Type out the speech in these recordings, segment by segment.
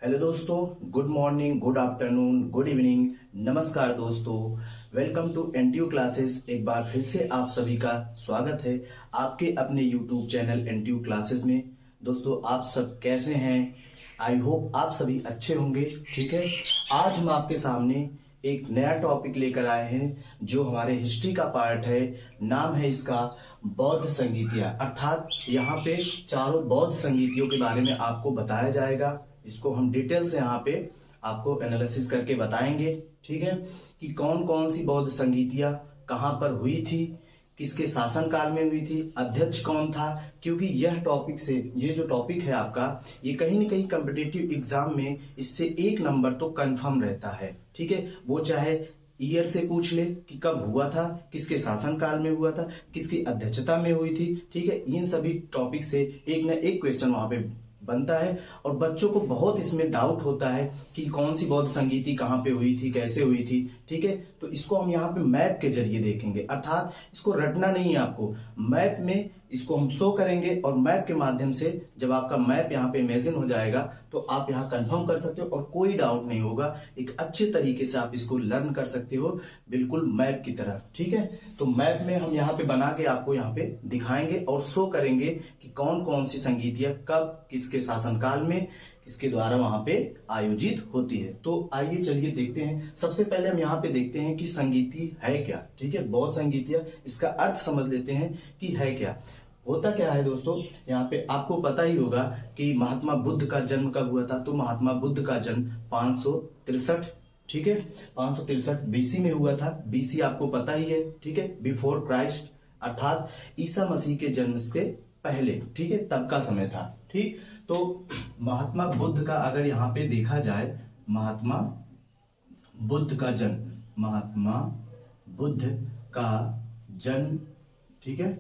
Hello दोस्तों, good morning, good afternoon, good evening, नमस्कार दोस्तों। Welcome to NTU classes. एक बार फिर से आप सभी का स्वागत है आपके अपने यूट्यूब चैनल एनटीयू क्लासेस में। दोस्तों, आप सब कैसे हैं? आई होप आप सभी अच्छे होंगे। ठीक है, आज हम आपके सामने एक नया टॉपिक लेकर आए हैं जो हमारे हिस्ट्री का पार्ट है। नाम है इसका बौद्ध संगीतियां, अर्थात यहाँ पे चारों बौद्ध संगीतियों के बारे में आपको बताया जाएगा। इसको हम डिटेल से यहाँ पे आपको एनालिसिस करके बताएंगे। ठीक है, कि कौन कौन सी बौद्ध संगीतियां कहाँ पर हुई थी, किसके शासन काल में हुई थी, अध्यक्ष कौन था। क्योंकि यह टॉपिक से, ये जो टॉपिक है आपका, ये कहीं ना कहीं कम्पिटिटिव एग्जाम में इससे एक नंबर तो कंफर्म रहता है। ठीक है, वो चाहे ईयर से पूछ ले कि कब हुआ था, किसके शासन काल में हुआ था, किसकी अध्यक्षता में हुई थी। ठीक है, इन सभी टॉपिक से एक न एक क्वेश्चन वहां पे बनता है। और बच्चों को बहुत इसमें डाउट होता है कि कौन सी बौद्ध संगीति कहाँ पे हुई थी, कैसे हुई थी। ठीक है, तो इसको हम यहाँ पे मैप के जरिए देखेंगे, अर्थात इसको रटना नहीं है आपको, मैप में इसको हम शो करेंगे। और मैप के माध्यम से जब आपका मैप यहाँ पे इमेजिन हो जाएगा तो आप यहाँ कंफर्म कर सकते हो और कोई डाउट नहीं होगा। एक अच्छे तरीके से आप इसको लर्न कर सकते हो, बिल्कुल मैप की तरह। ठीक है, तो मैप में हम यहाँ पे बना के आपको यहाँ पे दिखाएंगे और शो करेंगे कि कौन कौन सी संगीतियां कब, किसके शासनकाल में, किसके द्वारा वहां पे आयोजित होती है। तो आइए चलिए देखते हैं। सबसे पहले हम यहाँ पे देखते हैं कि संगीति है क्या। ठीक है, बौद्ध संगीतियां, इसका अर्थ समझ लेते हैं कि है क्या, होता क्या है। दोस्तों, यहाँ पे आपको पता ही होगा कि महात्मा बुद्ध का जन्म कब हुआ था। तो महात्मा बुद्ध का जन्म 563, ठीक है, 563 बीसी में हुआ था। बीसी आपको पता ही है, ठीक है, बिफोर क्राइस्ट, अर्थात ईसा मसीह के जन्म से पहले। ठीक है, तब का समय था। ठीक, तो महात्मा बुद्ध का अगर यहाँ पे देखा जाए, महात्मा बुद्ध का जन्म, महात्मा बुद्ध का जन्म, ठीक है,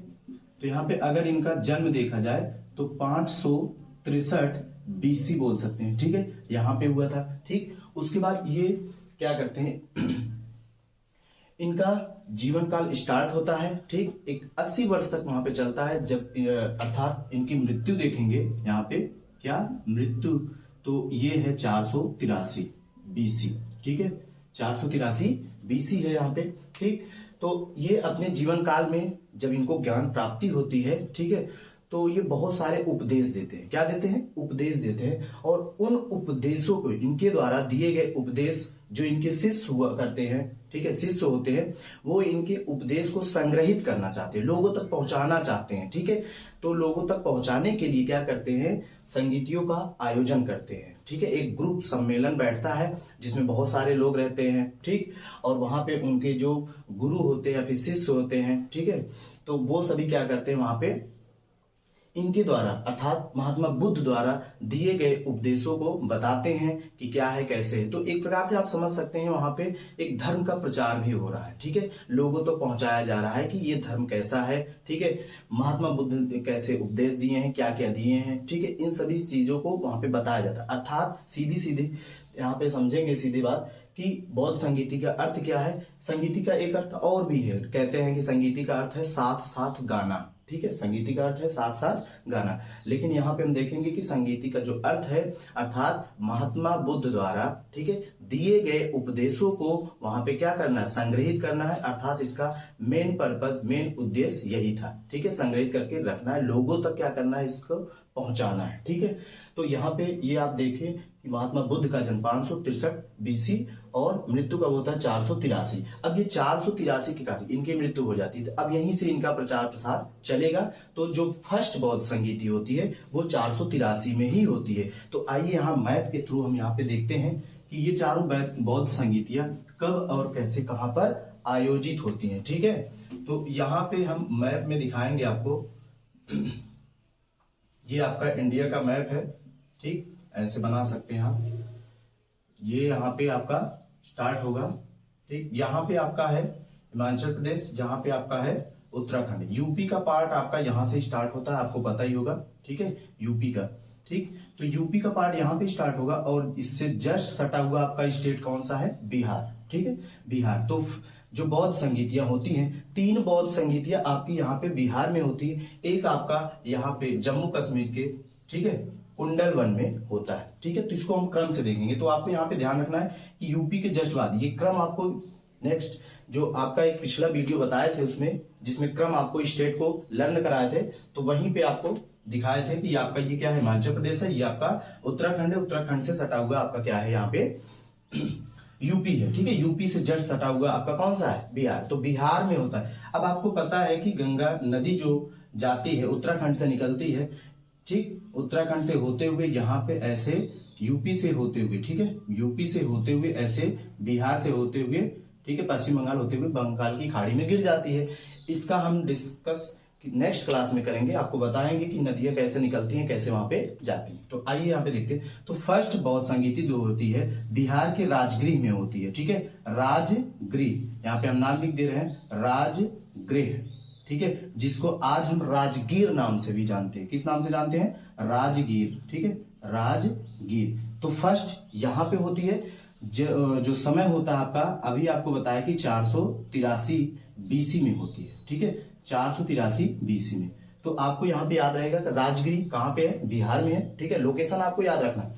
तो यहाँ पे अगर इनका जन्म देखा जाए तो 563 बीसी बोल सकते हैं। ठीक है, यहाँ पे हुआ था। ठीक, उसके बाद ये क्या करते हैं, इनका जीवन काल स्टार्ट होता है। ठीक, एक 80 वर्ष तक वहां पे चलता है, जब अर्थात इनकी मृत्यु देखेंगे यहाँ पे, क्या मृत्यु, तो ये है 483 बीसी। ठीक है, 483 बीसी है यहाँ पे। ठीक, तो ये अपने जीवन काल में जब इनको ज्ञान प्राप्ति होती है, ठीक है, तो ये बहुत सारे उपदेश देते हैं। क्या देते हैं? उपदेश देते हैं। और उन उपदेशों को, इनके द्वारा दिए गए उपदेश, जो इनके शिष्य हुआ करते हैं, ठीक है, शिष्य होते हैं, वो इनके उपदेश को संग्रहित करना चाहते हैं, लोगों तक पहुंचाना चाहते हैं। ठीक है, तो लोगों तक पहुंचाने के लिए क्या करते हैं, संगीतियों का आयोजन करते हैं। ठीक है, एक ग्रुप सम्मेलन बैठता है जिसमें बहुत सारे लोग रहते हैं। ठीक, और वहां पे उनके जो गुरु होते हैं, फिर शिष्य होते हैं। ठीक है, तो वो सभी क्या करते हैं, वहां पे इनके द्वारा, अर्थात महात्मा बुद्ध द्वारा दिए गए उपदेशों को बताते हैं कि क्या है, कैसे है। तो एक प्रकार से आप समझ सकते हैं वहां पे एक धर्म का प्रचार भी हो रहा है। ठीक है, लोगों तो पहुंचाया जा रहा है कि ये धर्म कैसा है। ठीक है, महात्मा बुद्ध कैसे उपदेश दिए हैं, क्या क्या दिए हैं। ठीक है, इन सभी चीजों को वहां पे बताया जाता है। अर्थात सीधी सीधी यहाँ पे समझेंगे सीधी बात कि बौद्ध संगीति का अर्थ क्या है। संगीति का एक अर्थ और भी है, कहते हैं कि संगीति का अर्थ है साथ साथ गाना। ठीक है, संगीति का अर्थ है साथ साथ गाना, लेकिन यहाँ पे हम देखेंगे कि संगीति का जो अर्थ है, अर्थात महात्मा बुद्ध द्वारा, ठीक है, दिए गए उपदेशों को वहां पे क्या करना है, संग्रहित करना है। अर्थात इसका मेन पर्पस, मेन उद्देश्य यही था। ठीक है, संग्रहित करके रखना है, लोगों तक क्या करना है, इसको पहुंचाना है। ठीक है, तो यहाँ पे ये आप देखें कि महात्मा बुद्ध का जन्म 563 बीसी और मृत्यु कब होता है, 483। अब ये 483 के कारण इनकी मृत्यु हो जाती है। अब यहीं से इनका प्रचार प्रसार चलेगा। तो जो फर्स्ट बौद्ध संगीति होती है वो 483 में ही होती है। तो आइए यहाँ मैप के थ्रू हम यहाँ पे देखते हैं कि ये चारों बौद्ध संगीतियां कब और कैसे, कहां पर आयोजित होती हैं। ठीक है, तो यहाँ पे हम मैप में दिखाएंगे आपको। ये आपका इंडिया का मैप है। ठीक, ऐसे बना सकते हैं आप। ये यहाँ पे आपका स्टार्ट होगा। ठीक, यहाँ पे आपका है हिमाचल प्रदेश, जहां पे आपका है उत्तराखंड। यूपी का पार्ट आपका यहाँ से स्टार्ट होता है, आपको पता ही होगा। ठीक है, यूपी का। ठीक, तो यूपी का पार्ट यहाँ पे स्टार्ट होगा और इससे जस्ट सटा हुआ आपका स्टेट कौन सा है, बिहार। ठीक है, बिहार। तो जो बौद्ध संगीतियां होती हैं, 3 बौद्ध संगीतियां आपकी यहाँ पे बिहार में होती है। एक आपका यहाँ पे जम्मू कश्मीर के, ठीक है, कुंडल वन में होता है। ठीक है। तो इसको हम क्रम से देखेंगे। तो आपको यहाँ पे ध्यान रखना है कि यूपी के जस्ट बाद ये क्रम आपको नेक्स्ट जो आपका एक पिछला वीडियो बताए थे उसमें, जिसमें क्रम आपको स्टेट को लर्न कराए थे, तो वहीं पे आपको दिखाए थे कि आपका ये क्या है, हिमाचल प्रदेश है, ये आपका उत्तराखंड है, उत्तराखंड से सटा हुआ आपका क्या है यहाँ पे यूपी है, ठीक है। यूपी से जस्ट सटा हुआ आपका कौन सा है, बिहार। तो बिहार में होता है। अब आपको पता है कि गंगा नदी जो जाती है उत्तराखंड से निकलती है, ठीक, उत्तराखंड से होते हुए यहाँ पे ऐसे यूपी से होते हुए, ठीक है, यूपी से होते हुए ऐसे बिहार से होते हुए, ठीक है, पश्चिम बंगाल होते हुए बंगाल की खाड़ी में गिर जाती है। इसका हम डिस्कस नेक्स्ट क्लास में करेंगे, आपको बताएंगे कि नदियां कैसे निकलती हैं, कैसे वहां पे जाती हैं। तो आइए यहाँ पे देखते हैं। तो फर्स्ट बहुत संगीति जो होती है बिहार के राजगृह में होती है, ठीक है, राजगृह, यहाँ पे हम नाम लिख दे रहे हैं राजगृह, ठीक है, जिसको आज हम राजगीर नाम से भी जानते हैं। किस नाम से जानते हैं, राजगीर, ठीक है, राजगीर। तो फर्स्ट यहाँ पे होती है। जो समय होता है आपका, अभी आपको बताया कि 483 बीसी में होती है, ठीक है, 483 बीसी में। तो आपको यहाँ पे याद रहेगा कि राजगीर कहाँ पे है, बिहार में है, ठीक है। लोकेशन आपको याद रखना है,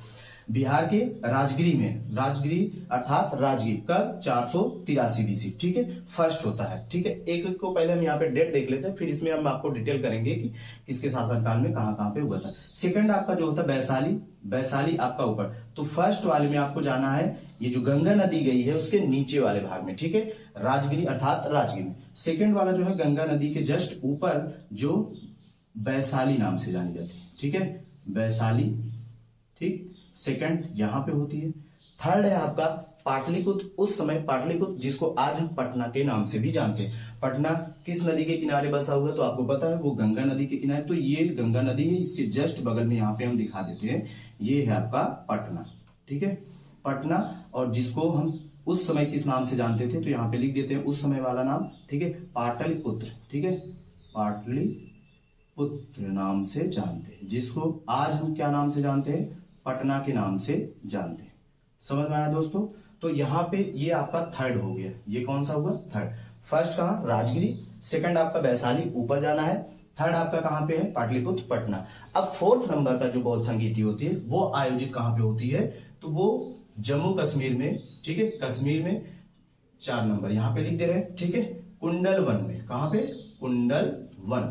बिहार के राजगीर में, राजगीर अर्थात राजगीर कब, 483 बीसी, ठीक है, फर्स्ट होता है, ठीक है। एक को पहले हम यहाँ पे डेट देख लेते हैं, फिर इसमें हम आपको डिटेल करेंगे कि किसके शासनकाल में कहाँ कहाँ पे हुआ था। सेकंड आपका जो होता है वैशाली, वैशाली आपका ऊपर। तो फर्स्ट वाले में आपको जाना है, ये जो गंगा नदी गई है उसके नीचे वाले भाग में, ठीक है, राजगिरी अर्थात राजगीर में। सेकंड वाला जो है गंगा नदी के जस्ट ऊपर, जो वैशाली नाम से जानी जाती है, ठीक है, वैशाली, ठीक, सेकंड यहां पे होती है। थर्ड है आपका पाटलिपुत्र, उस समय पाटलिपुत्र जिसको आज हम पटना के नाम से भी जानते हैं। पटना किस नदी के किनारे बसा हुआ है, तो आपको पता है वो गंगा नदी के किनारे। तो ये गंगा नदी है, इसके जस्ट बगल में यहाँ पे हम दिखा देते हैं, ये है आपका पटना, ठीक है, पटना। और जिसको हम उस समय किस नाम से जानते थे, तो यहाँ पे लिख देते हैं उस समय वाला नाम, ठीक है, पाटलिपुत्र, ठीक है, पाटलिपुत्र नाम से जानते हैं, जिसको आज हम क्या नाम से जानते हैं, पटना के नाम से जानते हैं। समझ में आया दोस्तों। तो यहाँ पे ये आपका थर्ड हो गया, ये कौन सा हुआ, थर्ड। फर्स्ट कहाँ, राजगिरी, सेकंड आपका वैशाली ऊपर जाना है, थर्ड आपका कहाँ पे है, पाटलिपुत्र पटना। अब फोर्थ नंबर का जो बौद्ध संगीति होती है वो आयोजित कहाँ पे होती है, तो वो जम्मू कश्मीर में, ठीक है, कश्मीर में 4 नंबर यहाँ पे लिख दे रहे हैं, ठीक है, कुंडलवन में। कहाँ पे, कुंडलवन,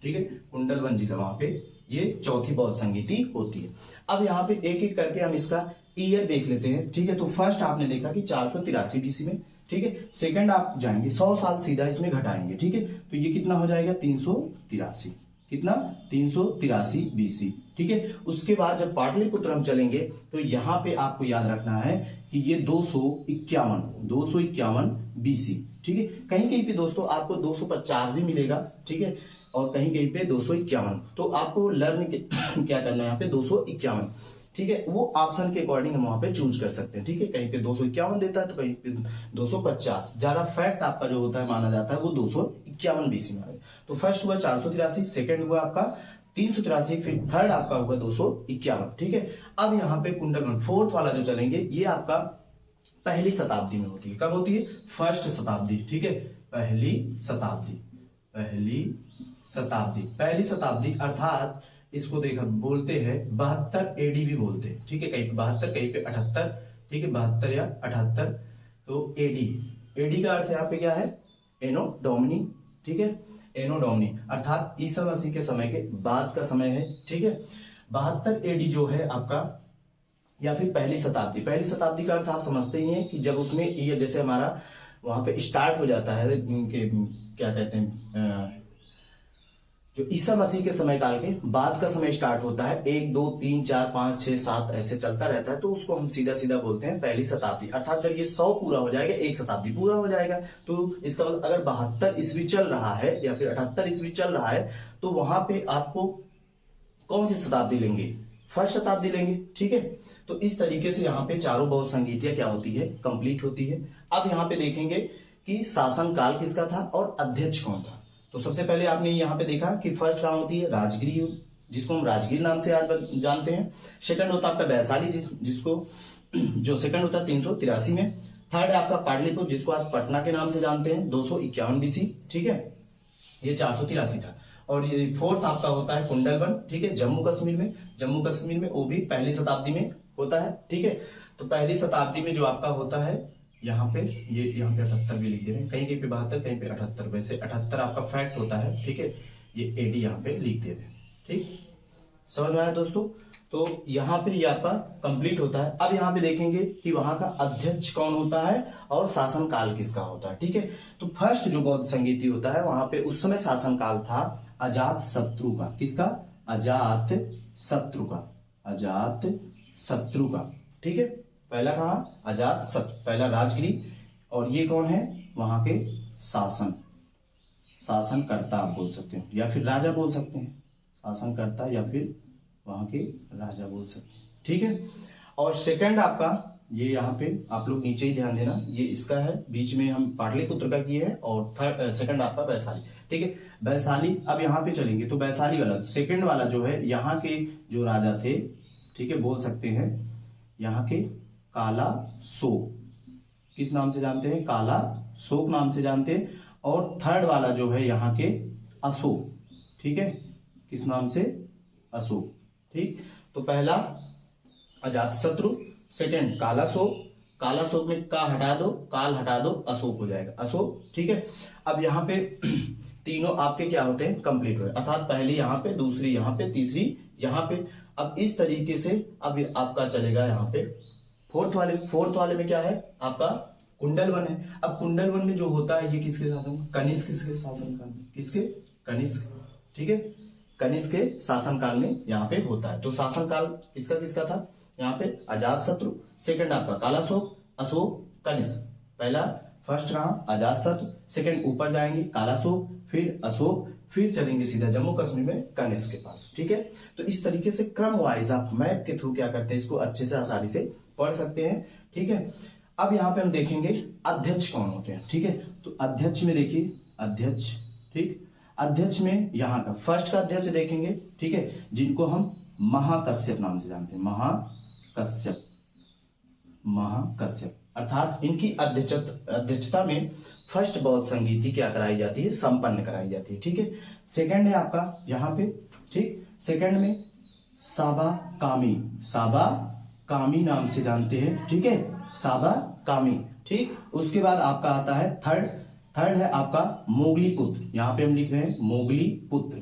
ठीक है, कुंडलवन जिला, वहां पे ये चौथी बौद्ध संगीति होती है। अब यहाँ पे एक एक करके हम इसका ईयर देख लेते हैं, ठीक है। तो फर्स्ट आपने देखा कि 483 बीसी में, ठीक है। सेकंड आप जाएंगे 100 साल सीधा इसमें घटाएंगे, ठीक है, तो ये कितना हो जाएगा, 383, कितना, 383 बीसी, ठीक है। उसके बाद जब पाटलिपुत्र हम चलेंगे तो यहाँ पे आपको याद रखना है कि ये 251 बीसी, ठीक है। कहीं कहीं पे दोस्तों आपको 250 भी मिलेगा, ठीक है, और कहीं कहीं पे 251। तो आपको लर्न क्या करना है यहाँ पे, 251, ठीक है, वो ऑप्शन के अकॉर्डिंग हम वहां पे चूज कर सकते हैं, ठीक है। कहीं पे 251 देता है तो कहीं पे 250। ज्यादा फैक्ट आपका जो होता है माना जाता है वो 251 बीसी में। तो फर्स्ट हुआ 483, सेकंड हुआ आपका 383, फिर थर्ड आपका होगा 251, ठीक है। अब यहाँ पे कुंडलवन फोर्थ वाला जो चलेंगे, ये आपका पहली शताब्दी में होती है। कब होती है, फर्स्ट शताब्दी, ठीक है, पहली शताब्दी, पहली शताब्दी अर्थात इसको देखा बोलते हैं 72 एडी भी बोलते हैं, ठीक है, कहीं पे 72, कहीं पे 78, ठीक है, 72 या 78। तो एडी का अर्थ यहाँ पे क्या है, एनो डोमिनी, ठीक है, एनो डोमिनी अर्थात ईसा मसीह के समय के बाद का समय है, ठीक है। 72 एडी जो है आपका, या फिर पहली शताब्दी का अर्थ आप समझते ही हैं कि जब उसमें ये जैसे हमारा वहां पे स्टार्ट हो जाता है कि क्या कहते हैं, जो ईसा मसीह के समय काल के बाद का समय स्टार्ट होता है, 1 2 3 4 5 6 7 ऐसे चलता रहता है, तो उसको हम सीधा सीधा बोलते हैं पहली शताब्दी। अर्थात जब ये 100 पूरा हो जाएगा, एक शताब्दी पूरा हो जाएगा, तो इसका मतलब अगर 72 ईस्वी चल रहा है या फिर 78 ईस्वी चल रहा है, तो वहां पे आपको कौन सी शताब्दी लेंगे, फर्स्ट शताब्दी लेंगे, ठीक है। तो इस तरीके से यहाँ पे चारों बौद्ध संगीतियां क्या होती है, कंप्लीट होती है। अब यहाँ पे देखेंगे कि शासन काल किसका था और अध्यक्ष कौन था। तो सबसे पहले आपने यहाँ पे देखा कि फर्स्ट कहाँ होती है, राजगिरी, जिसको हम राजगिर नाम से आज जानते हैं। सेकंड होता है आपका वैशाली, जिसको जो सेकंड होता है 383 में। थर्ड है आपका पाटलिपुत्र, जिसको आज पटना के नाम से जानते हैं, 251 बीसी, ठीक है, ये 483 था। और ये फोर्थ आपका होता है कुंडलवन, ठीक है, जम्मू कश्मीर में वो भी पहली शताब्दी में होता है, ठीक है। तो पहली शताब्दी में जो आपका होता है यहाँ पे, ये यहाँ पे 78 भी लिख दे रहे हैं, कहीं कहीं पे 72, कहीं पे 78, वैसे 78 आपका फैक्ट होता है, ठीक है। ये एडी यहाँ पे लिख दे रहे हैं, ठीक, समझ में आया दोस्तों। तो यहाँ पे ये आपका कंप्लीट होता है। अब यहाँ पे देखेंगे कि वहां का अध्यक्ष कौन होता है और शासनकाल किसका होता है, ठीक है। तो फर्स्ट जो बौद्ध संगीति होता है वहां पे उस समय शासनकाल था अजात शत्रु का, किसका, अजात शत्रु का, अजात शत्रु का, ठीक है। पहला कहा अजात शत्रु, पहला राजगिरी, और ये कौन है वहां के शासनकर्ता आप बोल सकते हो या फिर राजा बोल सकते हैं, शासनकर्ता या फिर वहां के राजा बोल सकते हैं, ठीक है। और सेकंड आपका ये यहाँ पे आप लोग नीचे ही ध्यान देना, ये इसका है, बीच में हम पाटलिपुत्र का किए हैं, और थर्ड सेकंड आपका वैशाली, ठीक है। वैशाली, अब यहाँ पे चलेंगे तो वैशाली वाला सेकंड वाला जो है यहाँ के जो राजा थे, ठीक है, बोल सकते हैं यहाँ के काला शोक, किस नाम से जानते हैं, काला शोक नाम से जानते हैं। और थर्ड वाला जो है यहाँ के अशोक, ठीक है, किस नाम से, अशोक, ठीक। तो पहला अजातशत्रु, सेकंड काला शोक में का हटा दो, काल हटा दो, अशोक हो जाएगा, अशोक, ठीक है। अब यहाँ पे तीनों आपके क्या होते हैं, कंप्लीट हुए, अर्थात पहली यहाँ पे, दूसरी यहाँ पे, तीसरी यहाँ पे। अब इस तरीके से अब आपका चलेगा यहाँ पे फोर्थ वाले में क्या है आपका कुंडलवन है। अब कुंडलवन में जो होता है ये किसके शासन, कनिष्क किसके शासनकाल में, किसके, कनिष्क, ठीक है, कनिष्क के शासनकाल में यहाँ पे होता है। तो शासनकाल किसका था यहाँ पे, अजातशत्रु, सेकंड आपका काला शोक, अशोक, कनिष्क। पहला फर्स्ट कहा अजातशत्रु, सेकंड ऊपर जाएंगे काला शोक, फिर अशोक, फिर चलेंगे सीधा जम्मू कश्मीर में कनिष्क के पास, ठीक है। तो इस तरीके से क्रम वाइज आप मैप के थ्रू क्या करते हैं, इसको अच्छे से आसानी से पढ़ सकते हैं, ठीक है। अब यहाँ पे हम देखेंगे अध्यक्ष कौन होते हैं, ठीक है। तो अध्यक्ष में देखिए, अध्यक्ष, ठीक, अध्यक्ष में यहाँ का फर्स्ट का अध्यक्ष देखेंगे, ठीक है, जिनको हम महाकश्यप नाम से जानते हैं, महाकश्यप, अर्थात इनकी अध्यक्षता में फर्स्ट बौद्ध संगीति क्या कराई जाती है, संपन्न कराई जाती है, ठीक है। सेकंड है आपका यहाँ पे, ठीक, सेकंड में साबाकामी नाम से जानते हैं, ठीक है, साबाकामी, ठीक। उसके बाद आपका आता है थर्ड है आपका मोगलीपुत्र, यहाँ पे हम लिख रहे हैं मोगलीपुत्र,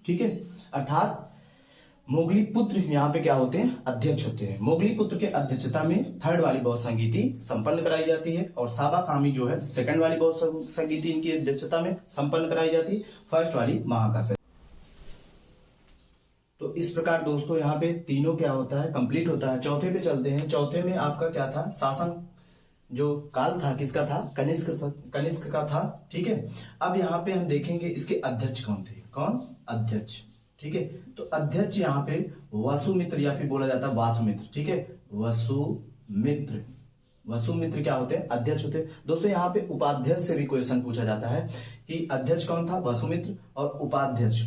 ठीक है। अर्थात मोगलीपुत्र यहाँ पे क्या होते हैं, अध्यक्ष होते हैं। मोगलीपुत्र के अध्यक्षता में थर्ड वाली बौद्ध संगीति संपन्न कराई जाती है, और साबाकामी जो है सेकंड वाली बौद्ध संगीति इनकी अध्यक्षता में संपन्न कराई जाती है, फर्स्ट वाली महाकाश्यप। तो इस प्रकार दोस्तों यहाँ पे तीनों क्या होता है, कंप्लीट होता है। चौथे पे चलते हैं। चौथे में आपका क्या था, शासन जो काल था किसका था, कनिष्क का था, ठीक है। अब यहाँ पे हम देखेंगे इसके अध्यक्ष कौन थे, कौन अध्यक्ष, ठीक है। तो अध्यक्ष यहाँ पे वसुमित्र या फिर बोला जाता है वासुमित्र, ठीक है, वसुमित्र क्या होते हैं, अध्यक्ष होते हैं। दोस्तों यहाँ पे उपाध्यक्ष से भी क्वेश्चन पूछा जाता है कि अध्यक्ष कौन था, वसुमित्र, और उपाध्यक्ष,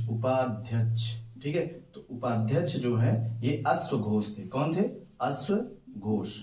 ठीक है। तो उपाध्यक्ष जो है ये अश्वघोष थे, कौन थे, अश्वघोष,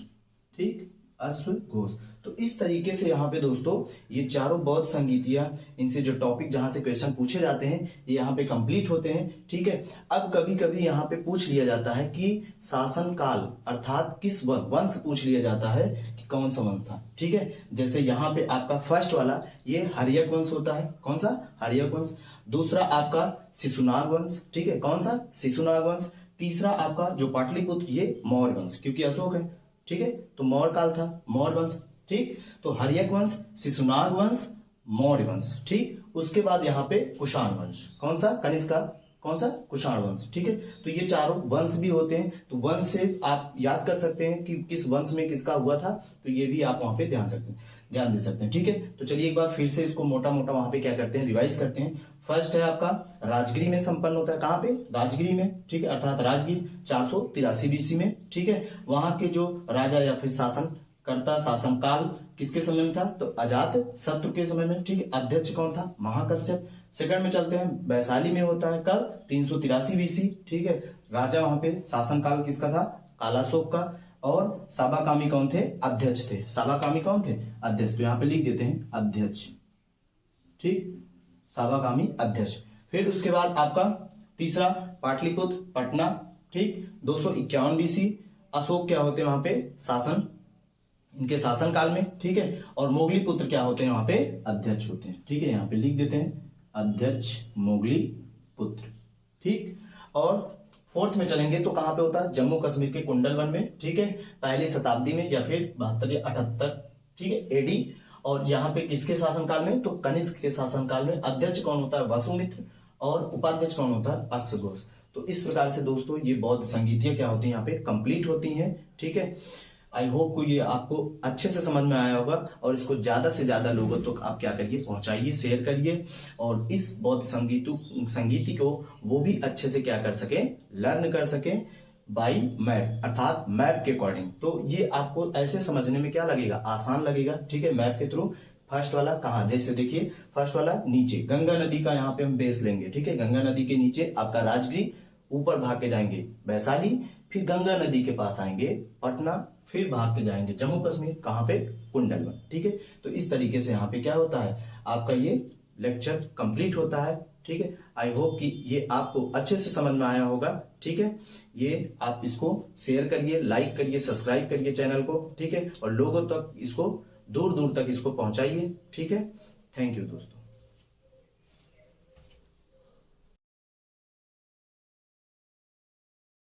ठीक, अश्वघोष। तो इस तरीके से यहाँ पे दोस्तों ये चारों बौद्ध संगीतियां, इनसे जो टॉपिक जहां से क्वेश्चन पूछे जाते हैं ये यहाँ पे कंप्लीट होते हैं, ठीक है। अब कभी कभी यहाँ पे पूछ लिया जाता है कि शासनकाल अर्थात किस वंश पूछ लिया जाता है कि कौन सा वंश था, ठीक है। जैसे यहाँ पे आपका फर्स्ट वाला ये हर्यक वंश होता है, कौन सा, हर्यक वंश। दूसरा आपका शिशुनाग वंश, ठीक है, कौन सा, शिशुनाग वंश। तीसरा आपका जो पाटलिपुत्र ये मौर्य वंश, क्योंकि अशोक है, ठीक है, तो मौर्य काल था, मौर्य वंश, ठीक। तो हर्यक वंश, शिशुनाग वंश, मौर्य वंश, ठीक। उसके बाद यहाँ पे कुषाण वंश, कौन सा, कनिष्क का, कौन सा, कुषाण वंश, ठीक है। तो ये चारों वंश भी होते हैं, तो वंश से आप याद कर सकते हैं कि किस वंश में किसका हुआ था, तो ये भी आप वहां पे ध्यान दे सकते हैं, ठीक है। तो चलिए एक बार फिर से इसको मोटा मोटा वहां पे क्या करते हैं, रिवाइज करते हैं। फर्स्ट है आपका राजगिरी में संपन्न होता है, कहां पे, राजगिरी में, ठीक है, अर्थात राजगिरी 483 बीसी में, ठीक है। वहां के जो राजा या फिर शासनकर्ता, शासनकाल किसके समय में था, तो अजात शत्रु के समय में, ठीक है। अध्यक्ष कौन था, महाकश्यप। सेकंड में चलते हैं, वैशाली में होता है कब, 383 बीसी, ठीक है। राजा वहां पे शासनकाल किसका था, कालाशोक का। और साबाकामी कौन थे? अध्यक्ष थे। साबाकामी कौन थे? अध्यक्ष। तो यहाँ पे लिख देते हैं अध्यक्ष, ठीक, साबाकामी अध्यक्ष। फिर उसके बाद आपका तीसरा पाटलिपुत्र पटना, ठीक, 251 BC। अशोक क्या होते हैं वहां पे? शासन, इनके शासन काल में, ठीक है। और मोगली पुत्र क्या होते हैं वहां पे? अध्यक्ष होते हैं, ठीक है। यहाँ पे लिख देते हैं अध्यक्ष मोगली पुत्र, ठीक। और फोर्थ में चलेंगे तो कहां पे होता है? जम्मू कश्मीर के कुंडलवन में, ठीक है, पहली शताब्दी में या फिर 72 या 78, ठीक है, एडी। और यहाँ पे किसके शासनकाल में? तो कनिष्क के शासनकाल में। अध्यक्ष कौन होता है? वसुमित्र। और उपाध्यक्ष कौन होता है? अश्वघोष। तो इस प्रकार से दोस्तों ये बौद्ध संगीतियां क्या होती हैं यहाँ पे? कंप्लीट होती हैं, ठीक है। आई होप को ये आपको अच्छे से समझ में आया होगा और इसको ज्यादा से ज्यादा लोगों तक तो आप क्या करिए? पहुंचाइए, शेयर करिए और इस बौद्ध संगीति को वो भी अच्छे से क्या कर सके? लर्न कर सके बाई मैप, अर्थात मैप के अकॉर्डिंग। तो ये आपको ऐसे समझने में क्या लगेगा? आसान लगेगा, ठीक है, मैप के थ्रू। फर्स्ट वाला कहाँ? जैसे देखिए फर्स्ट वाला नीचे गंगा नदी का यहाँ पे हम बेस लेंगे, ठीक है। गंगा नदी के नीचे आपका राजगीर, ऊपर भाग के जाएंगे वैशाली, फिर गंगा नदी के पास आएंगे पटना, फिर भाग के जाएंगे जम्मू कश्मीर, कहाँ पे? कुंडलवन, ठीक है। तो इस तरीके से यहाँ पे क्या होता है? आपका ये लेक्चर कंप्लीट होता है, ठीक है। आई होप कि ये आपको अच्छे से समझ में आया होगा, ठीक है। ये आप इसको शेयर करिए, लाइक करिए, सब्सक्राइब करिए चैनल को, ठीक है, और लोगों तक इसको दूर दूर तक इसको पहुंचाइए, ठीक है। थैंक यू दोस्तों।